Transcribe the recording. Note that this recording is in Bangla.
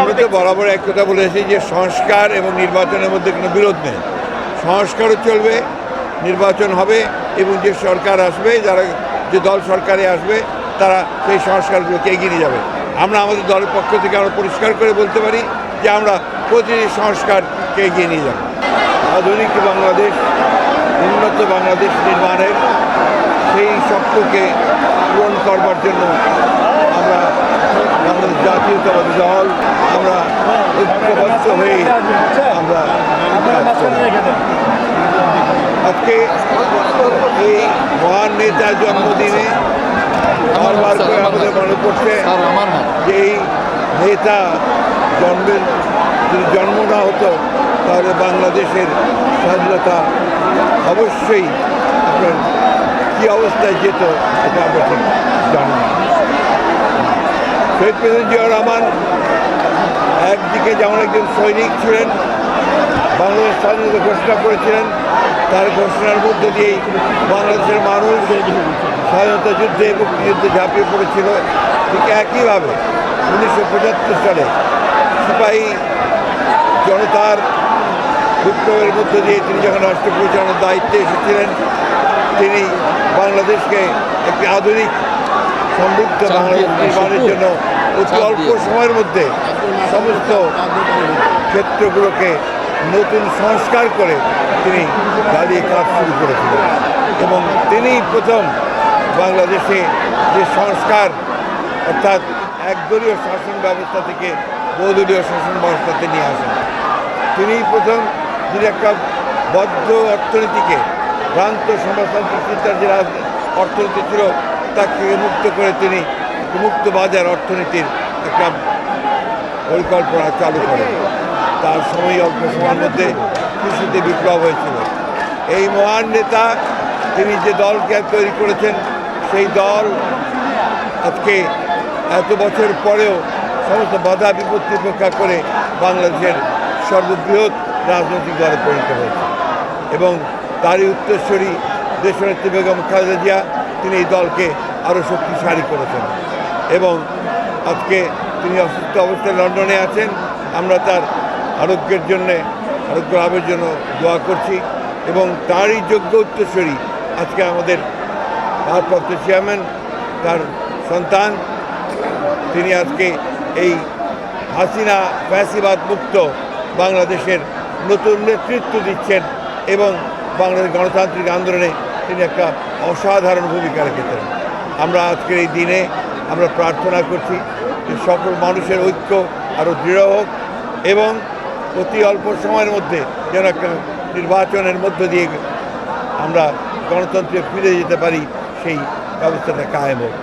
আমরা তো বরাবর এক কথা বলেছি যে সংস্কার এবং নির্বাচনের মধ্যে কোনো বিরোধ নেই। সংস্কারও চলবে, নির্বাচন হবে, এবং যে সরকার আসবে, যারা যে দল সরকারে আসবে তারা সেই সংস্কারগুলোকে এগিয়ে নিয়ে যাবে। আমরা আমাদের দলের পক্ষ থেকে আমরা পরিষ্কার করে বলতে পারি যে আমরা প্রতিটি সংস্কারকে এগিয়ে নিয়ে যাব। আধুনিক বাংলাদেশ, উন্নত বাংলাদেশ নির্মাণের সেই স্বপ্নকে পূরণ করবার জন্য আমরা বাংলাদেশ জাতীয়তাবাদী দল আমরা ঐক্যবদ্ধ হয়ে আমরা আজকে এই মহান নেতার জন্মদিনে বারবার করে আমাদের মনে পড়ছে যে এই নেতা জন্মের যদি জন্ম না হতো তাহলে বাংলাদেশের স্বাধীনতা অবশ্যই আপনার কী অবস্থায় যেত এটা আমরা ঠিক জানি না। শহীদ প্রেসিডেন্ট জিয়াউর রহমান একদিকে যেমন একজন সৈনিক ছিলেন, বাংলাদেশ স্বাধীনতা ঘোষণা করেছিলেন, তার ঘোষণার মধ্যে দিয়েই বাংলাদেশের মানুষ স্বাধীনতা যুদ্ধে মুক্তিযুদ্ধে ঝাঁপিয়ে পড়েছিল। ঠিক একইভাবে 1975 সালে সিপাহী জনতার বিপ্লবের মধ্য দিয়ে তিনি যখন রাষ্ট্র পরিচালনার দায়িত্বে এসেছিলেন, তিনি বাংলাদেশকে একটি আধুনিক সমৃদ্ধ বাংলাদেশ নির্মাণের জন্য অতি অল্প সময়ের মধ্যে সমস্ত ক্ষেত্রগুলোকে নতুন সংস্কার করে তিনি দাঁড়িয়ে কাজ শুরু করেছিলেন। এবং তিনি প্রথম বাংলাদেশে যে সংস্কার, অর্থাৎ একদলীয় শাসন ব্যবস্থা থেকে বহুদলীয় শাসন ব্যবস্থাতে নিয়ে আসেন। তিনিই প্রথম যিনি একটা বদ্ধ অর্থনীতিকে, ভ্রান্ত সমাজতান্ত্রিক চিন্তার যে অর্থনীতি ছিল তাকে মুক্ত করে তিনি মুক্ত বাজার অর্থনীতির একটা পরিকল্পনা চালু করেন। তার সময় অল্প সময়ের মধ্যে কৃষিতে বিপ্লব হয়েছিল। এই মহান নেতা তিনি যে দলকে তৈরি করেছেন, সেই দল আজকে এত বছর পরেও সমস্ত বাধা বিপত্তি উপেক্ষা করে বাংলাদেশের সর্ববৃহৎ রাজনৈতিক দলে পরিণত হয়েছে। এবং তারই উত্তরসূরি দেশনেত্রী বেগম খালেদা জিয়া তিনি এই দলকে আরও শক্তিশালী করেছেন। এবং আজকে তিনি অসুস্থ অবস্থায় লন্ডনে আছেন। আমরা তার আরোগ্যের জন্যে, আরোগ্য লাভের জন্য দোয়া করছি। এবং তারই যোগ্য উত্তরসূরি আজকে আমাদের ভারপ্রাপ্ত চেয়ারম্যান, তার সন্তান, তিনি আজকে এই হাসিনা ফ্যাসিবাদ মুক্ত বাংলাদেশের নতুন নেতৃত্ব দিচ্ছেন এবং বাংলাদেশ গণতান্ত্রিক আন্দোলনে তিনি একটা অসাধারণ ভূমিকা রেখেছেন। আমরা আজকের এই দিনে আমরা প্রার্থনা করছি যে সকল মানুষের ঐক্য আরও দৃঢ় হোক এবং অতি অল্প সময়ের মধ্যে যেন একটা নির্বাচনের মধ্য দিয়ে আমরা গণতন্ত্রে ফিরে যেতে পারি, সেই ব্যবস্থাটা কায়েম হোক।